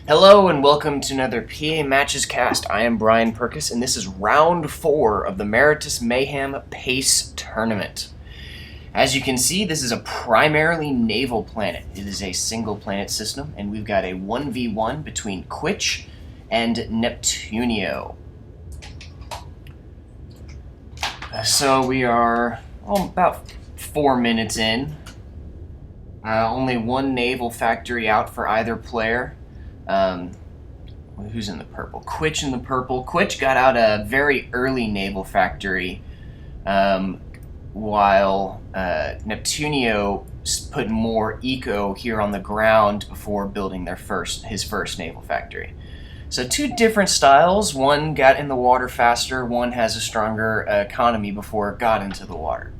Hello and welcome to another PA Matches cast. I am Brian Purkiss, and this is round 4 of the Meritus Mayhem Pace Tournament. As you can see, this is a primarily naval planet. It is a single planet system, and we've got a 1v1 between Quitch and Neptunio. So we are about 4 minutes in. Only one naval factory out for either player. Who's in the purple? Quitch in the purple. Quitch got out a very early naval factory, while Neptunio put more eco here on the ground before building his first naval factory. So two different styles. One got in the water faster, one has a stronger economy before it got into the water.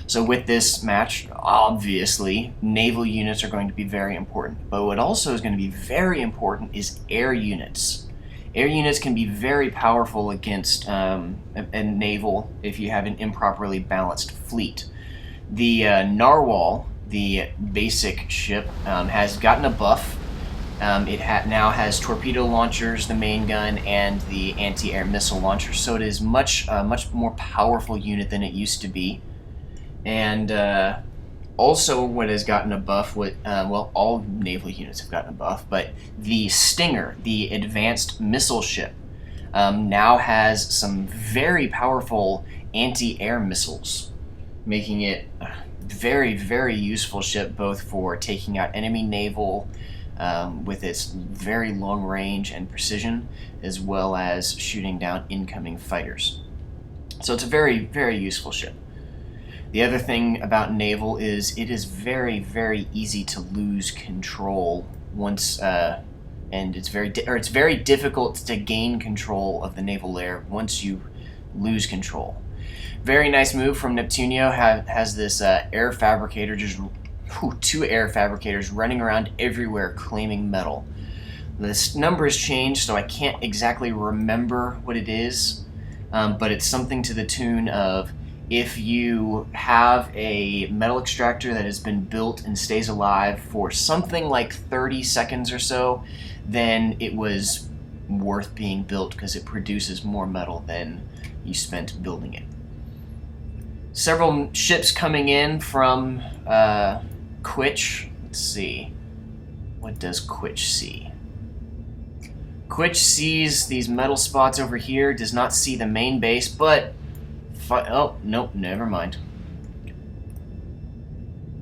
So with this match, obviously, naval units are going to be very important. But what also is going to be very important is air units. Air units can be very powerful against a naval if you have an improperly balanced fleet. The Narwhal, the basic ship, has gotten a buff. It now has torpedo launchers, the main gun, and the anti-air missile launcher. So it is much more powerful unit than it used to be. And also what has gotten a buff, all naval units have gotten a buff, but the Stinger, the advanced missile ship, now has some very powerful anti-air missiles, making it a very, very useful ship both for taking out enemy naval with its very long range and precision, as well as shooting down incoming fighters. So it's a very, very useful ship. The other thing about naval is it is very, very easy to lose control once, and it's very difficult to gain control of the naval layer once you lose control. Very nice move from Neptunio. Has this air fabricator, two air fabricators running around everywhere claiming metal. This number has changed, so I can't exactly remember what it is, but it's something to the tune of, if you have a metal extractor that has been built and stays alive for something like 30 seconds or so, then it was worth being built because it produces more metal than you spent building it. Several ships coming in from Quitch. Let's see. What does Quitch see? Quitch sees these metal spots over here, does not see the main base, but oh, nope, never mind.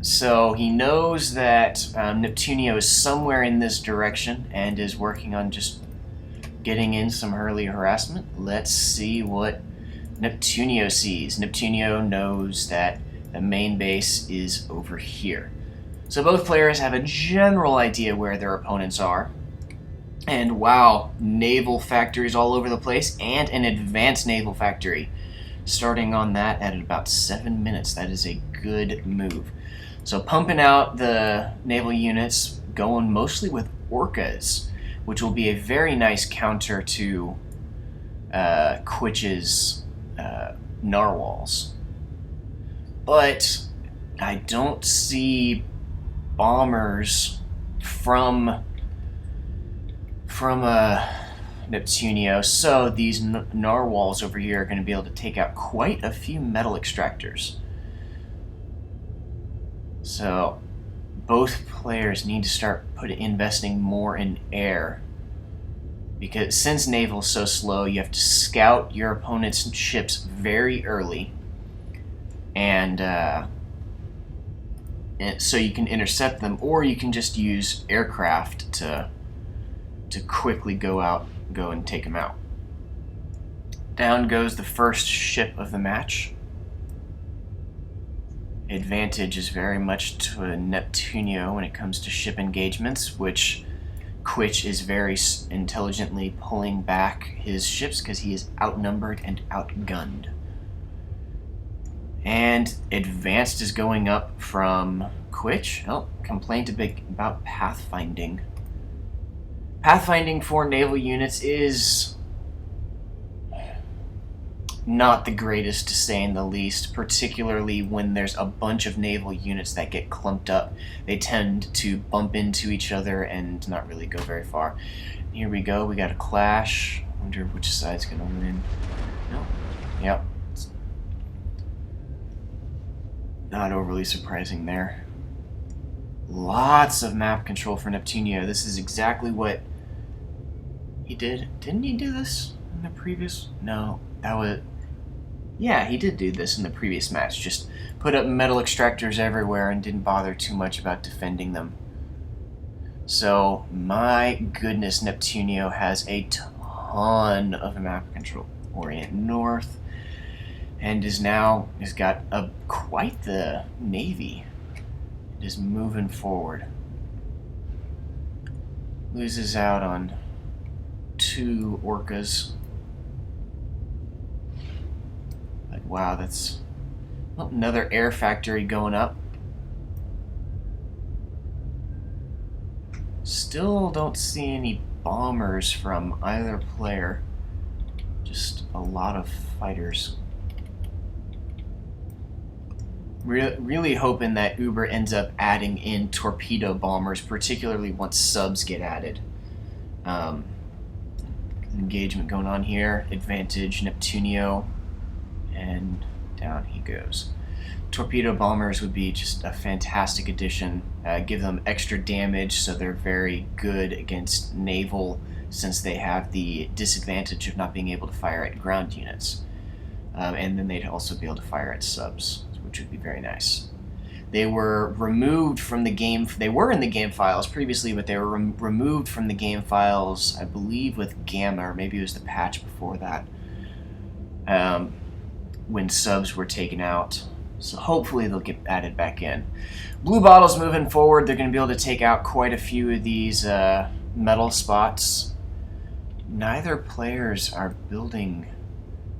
So he knows that Neptunio is somewhere in this direction and is working on just getting in some early harassment. Let's see what Neptunio sees. Neptunio knows that the main base is over here. So both players have a general idea where their opponents are. And wow, naval factories all over the place, and an advanced naval factory. Starting on that at about 7 minutes. That is a good move. So pumping out the naval units, going mostly with orcas, which will be a very nice counter to Quitch's narwhals. But I don't see bombers from Neptunio, so these narwhals over here are going to be able to take out quite a few metal extractors. So both players need to start investing more in air, because since naval's so slow, you have to scout your opponent's ships very early, and so you can intercept them, or you can just use aircraft to quickly go and take them out. Down goes the first ship of the match. Advantage is very much to Neptunio when it comes to ship engagements, which Quitch is very intelligently pulling back his ships because he is outnumbered and outgunned. And advanced is going up from Quitch. Oh, complaint a bit about pathfinding. Pathfinding for naval units is not the greatest to say in the least, particularly when there's a bunch of naval units that get clumped up. They tend to bump into each other and not really go very far. Here we go, we got a clash. I wonder which side's gonna win. No. Yep. Not overly surprising there. Lots of map control for Neptunio. This is exactly what he did. Didn't he do this in the previous? No, that was... Yeah, he did do this in the previous match. Just put up metal extractors everywhere and didn't bother too much about defending them. So, my goodness, Neptunio has a ton of map control. Orient North. And has got quite the navy. It is moving forward. Loses out on 2 orcas. Like, wow, that's another air factory going up. Still don't see any bombers from either player. Just a lot of fighters. Really hoping that Uber ends up adding in torpedo bombers, particularly once subs get added. Engagement going on here. Advantage Neptunio. And down he goes. Torpedo bombers would be just a fantastic addition. Give them extra damage, so they're very good against naval, since they have the disadvantage of not being able to fire at ground units. And then they'd also be able to fire at subs, which would be very nice. They were removed from the game. They were in the game files previously, but they were removed from the game files, I believe, with Gamma, or maybe it was the patch before that, when subs were taken out. So hopefully they'll get added back in. Blue Bottle's moving forward. They're going to be able to take out quite a few of these metal spots. Neither players are building...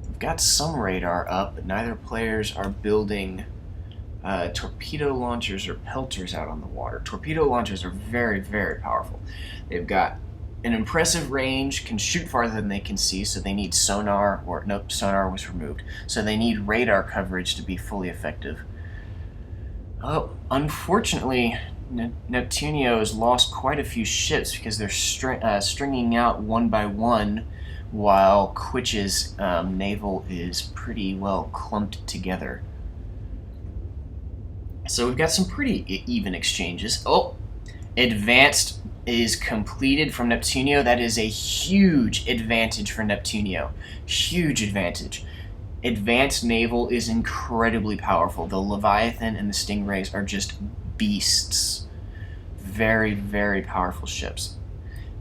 We've got some radar up, but neither players are building torpedo launchers or pelters out on the water. Torpedo launchers are very, very powerful. They've got an impressive range, can shoot farther than they can see, so they need sonar, or nope, sonar was removed. So they need radar coverage to be fully effective. Oh, unfortunately, Neptunio has lost quite a few ships because they're stringing out one by one, while Quitch's naval is pretty well clumped together. So we've got some pretty even exchanges. Oh, advanced is completed from Neptunio. That is a huge advantage for Neptunio. Huge advantage. Advanced naval is incredibly powerful. The Leviathan and the Stingrays are just beasts. Very, very powerful ships.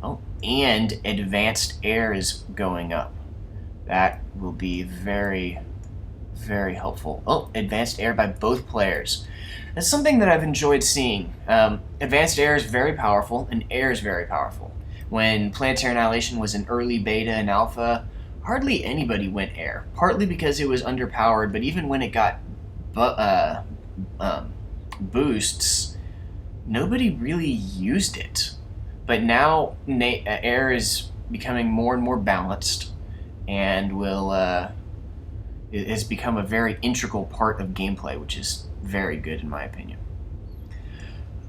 Oh, and advanced air is going up. That will be very, very helpful. Oh, advanced air by both players. That's something that I've enjoyed seeing. Advanced air is very powerful, and air is very powerful. When Planetary Annihilation was in early beta and alpha, hardly anybody went air. Partly because it was underpowered, but even when it got boosts, nobody really used it. But now air is becoming more and more balanced, and it has become a very integral part of gameplay, which is very good in my opinion.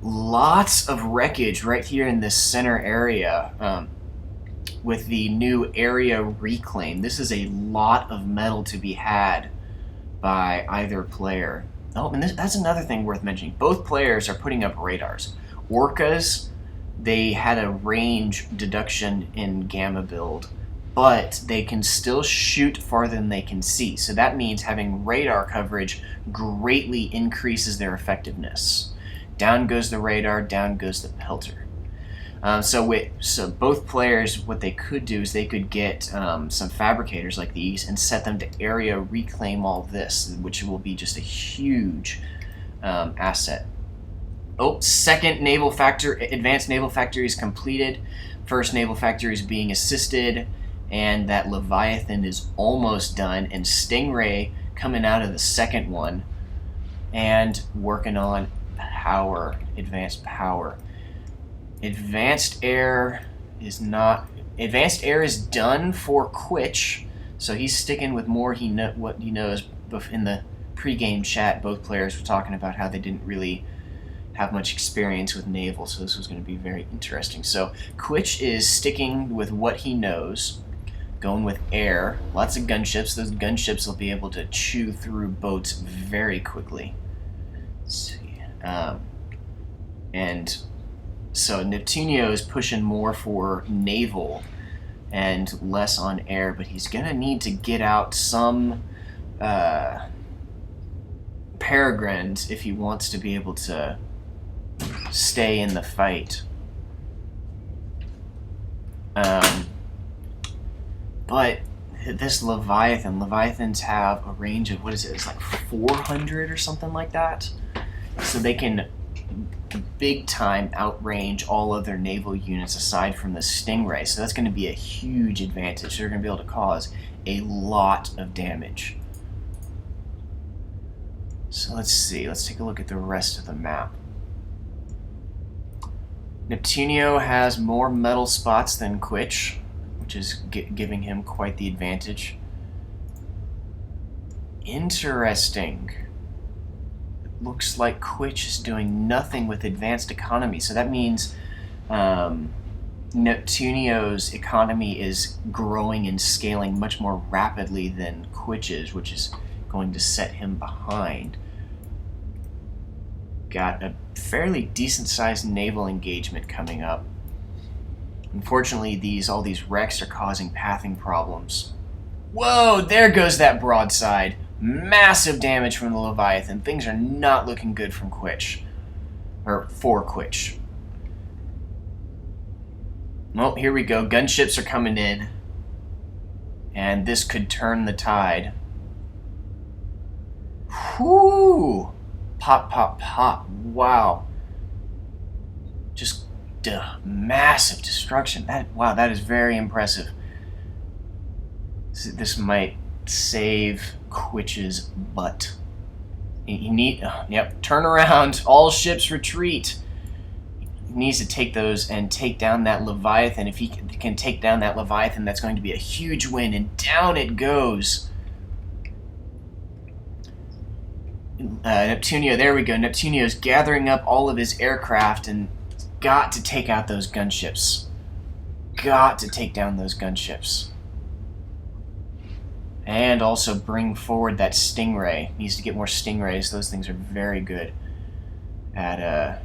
Lots of wreckage right here in this center area with the new area reclaim. This is a lot of metal to be had by either player. Oh, and that's another thing worth mentioning. Both players are putting up radars. Orcas, they had a range deduction in Gamma build, but they can still shoot farther than they can see. So that means having radar coverage greatly increases their effectiveness. Down goes the radar, down goes the pelter. So both players, what they could do is they could get some fabricators like these and set them to area reclaim all this, which will be just a huge asset. Oh, second advanced naval factory is completed. First naval factory is being assisted, and that Leviathan is almost done, and Stingray coming out of the second one and working on power, advanced power. Advanced air is done for Quitch, So he's sticking with more what he knows. In the pre-game chat, both players were talking about how they didn't really have much experience with naval, so this was going to be very interesting. So Quitch is sticking with what he knows, going with air. Lots of gunships. Those gunships will be able to chew through boats very quickly. Let's see. And so Neptunio is pushing more for naval and less on air, but he's going to need to get out some Peregrines if he wants to be able to stay in the fight. But this Leviathans have a range of, what is it, it's like 400 or something like that. So they can big time outrange all other naval units aside from the Stingray. So that's going to be a huge advantage. They're going to be able to cause a lot of damage. So let's see. Let's take a look at the rest of the map. Neptunio has more metal spots than Quitch, which is giving him quite the advantage. Interesting. It looks like Quitch is doing nothing with advanced economy, so that means Neptunio's economy is growing and scaling much more rapidly than Quitch's, which is going to set him behind. Got a fairly decent-sized naval engagement coming up. Unfortunately, all these wrecks are causing pathing problems. Whoa, there goes that broadside. Massive damage from the Leviathan. Things are not looking good from Quitch. Or for Quitch. Well, here we go. Gunships are coming in. And this could turn the tide. Whoo! Pop, pop, pop. Wow. Just massive destruction. Wow, that is very impressive. This might save Quitch's butt. Yep, turn around. All ships retreat. He needs to take those and take down that Leviathan. If he can take down that Leviathan, that's going to be a huge win, and down it goes. Neptunio, there we go. Neptunio is gathering up all of his aircraft and got to take out those gunships. Got to take down those gunships. And also bring forward that Stingray. Needs to get more Stingrays. Those things are very good at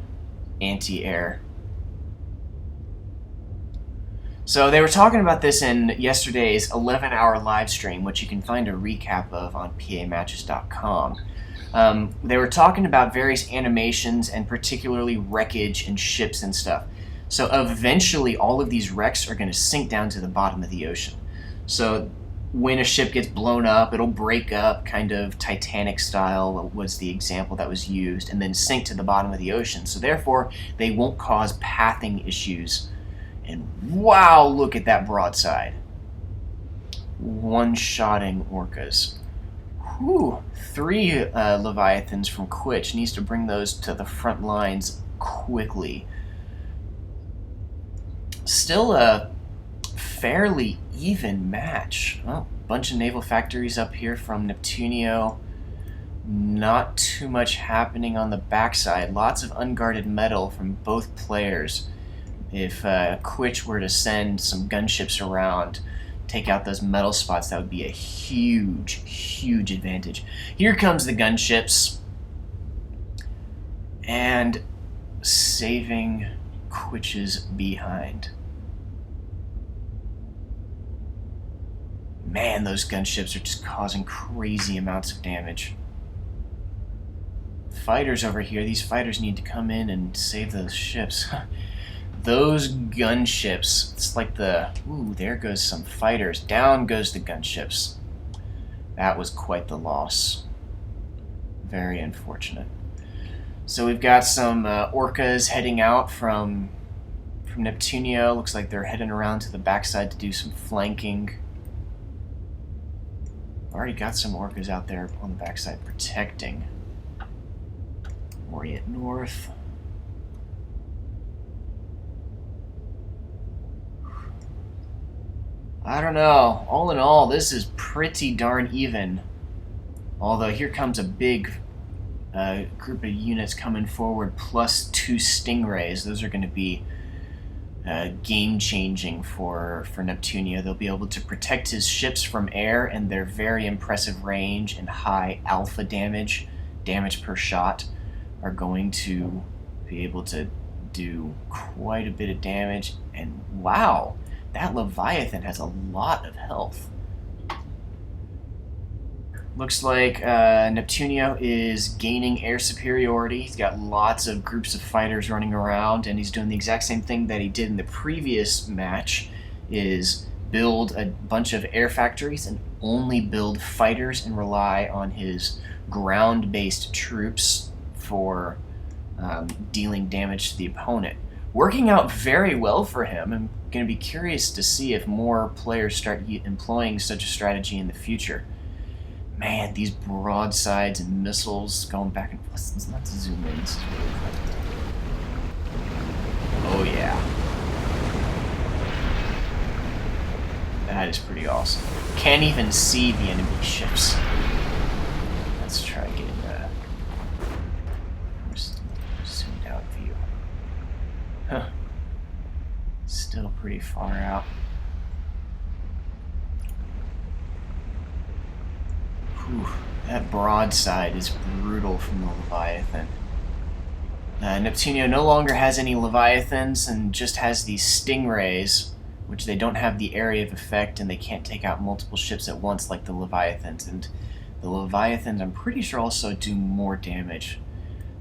anti-air. So they were talking about this in yesterday's 11-hour live stream, which you can find a recap of on pamatches.com. They were talking about various animations and particularly wreckage and ships and stuff. So eventually all of these wrecks are going to sink down to the bottom of the ocean. So when a ship gets blown up, it'll break up, kind of Titanic style was the example that was used, and then sink to the bottom of the ocean. So therefore, they won't cause pathing issues. And wow, look at that broadside. One-shotting orcas. Whew, 3 Leviathans from Quitch. Needs to bring those to the front lines quickly. Still a fairly even match. Well, bunch of naval factories up here from Neptunio. Not too much happening on the backside. Lots of unguarded metal from both players. If Quitch were to send some gunships around, take out those metal spots, that would be a huge, huge advantage. Here comes the gunships. And saving Quitch's behind. Man, those gunships are just causing crazy amounts of damage. Fighters over here, these fighters need to come in and save those ships. Those gunships, it's like ooh, there goes some fighters. Down goes the gunships. That was quite the loss. Very unfortunate. So we've got some orcas heading out from Neptunio. Looks like they're heading around to the backside to do some flanking. Already got some orcas out there on the backside protecting. Orient North. I don't know. All in all, this is pretty darn even. Although here comes a big group of units coming forward, plus 2 stingrays. Those are going to be game-changing for Neptunio. They'll be able to protect his ships from air, and their very impressive range and high alpha damage per shot, are going to be able to do quite a bit of damage. And wow, that Leviathan has a lot of health. Looks like Neptunio is gaining air superiority. He's got lots of groups of fighters running around, and he's doing the exact same thing that he did in the previous match, is build a bunch of air factories and only build fighters and rely on his ground-based troops for dealing damage to the opponent. Working out very well for him. I'm going to be curious to see if more players start employing such a strategy in the future. Man, these broadsides and missiles going back and forth. Let's zoom in. This is really cool. Oh, yeah. That is pretty awesome. Can't even see the enemy ships. Let's try getting a zoomed out view. Huh. Still pretty far out. Whew, that broadside is brutal from the Leviathan. Neptunio no longer has any Leviathans and just has these stingrays, which they don't have the area of effect, and they can't take out multiple ships at once like the Leviathans. And the Leviathans, I'm pretty sure, also do more damage.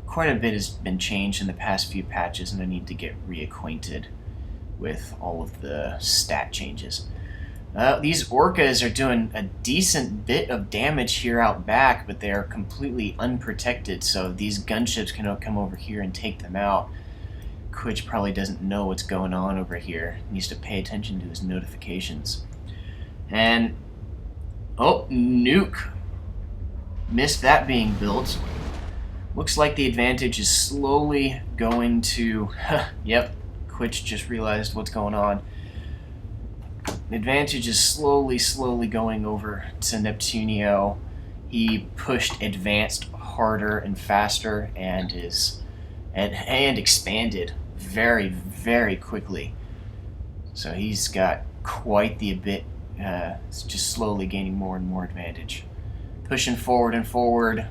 Quite a bit has been changed in the past few patches, and I need to get reacquainted with all of the stat changes. These orcas are doing a decent bit of damage here out back, but they are completely unprotected, so these gunships can come over here and take them out. Quitch probably doesn't know what's going on over here. He needs to pay attention to his notifications. And, oh, nuke. Missed that being built. Looks like the advantage is slowly going to... Yep, Quitch just realized what's going on. The advantage is slowly going over to Neptunio. He pushed advanced harder and faster and expanded very, very quickly. So he's got quite the bit, just slowly gaining more and more advantage. Pushing forward and forward,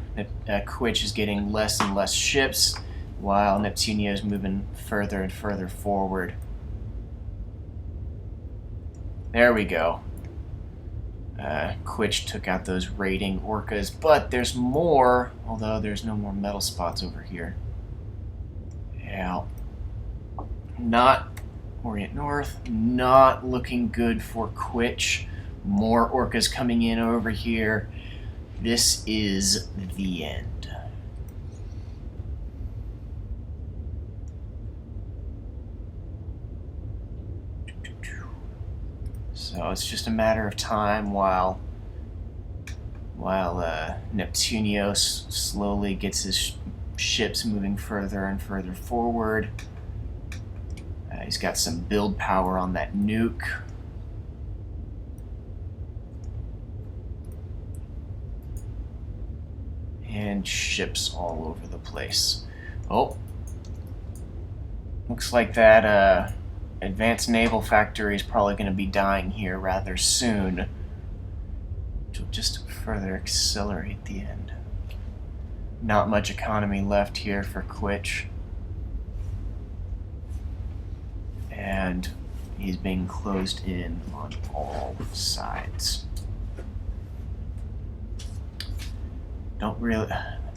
Quitch is getting less and less ships, while Neptunio is moving further and further forward. There we go. Quitch took out those raiding orcas, but there's more, although there's no more metal spots over here. Yeah. Not Orient North, not looking good for Quitch. More orcas coming in over here. This is the end. So it's just a matter of time while Neptunio slowly gets his ships moving further and further forward. He's got some build power on that nuke. And ships all over the place. Oh. Looks like that advanced naval factory is probably going to be dying here rather soon, which will just further accelerate the end. Not much economy left here for Quitch. And he's being closed in on all sides. Don't really...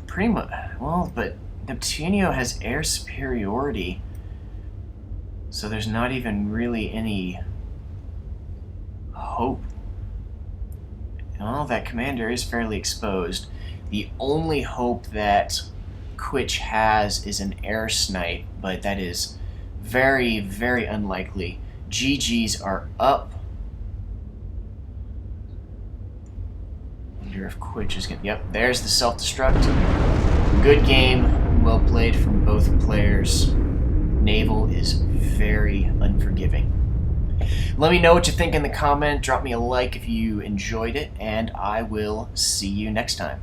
Pretty much... Well, but Neptunio has air superiority, so there's not even really any hope. Well, that commander is fairly exposed. The only hope that Quitch has is an air snipe, but that is very, very unlikely. GGs are up. Wonder if Quitch is gonna... Yep, there's the self-destruct. Good game, well played from both players. Naval is very unforgiving. Let me know what you think in the comment. Drop me a like if you enjoyed it, and I will see you next time.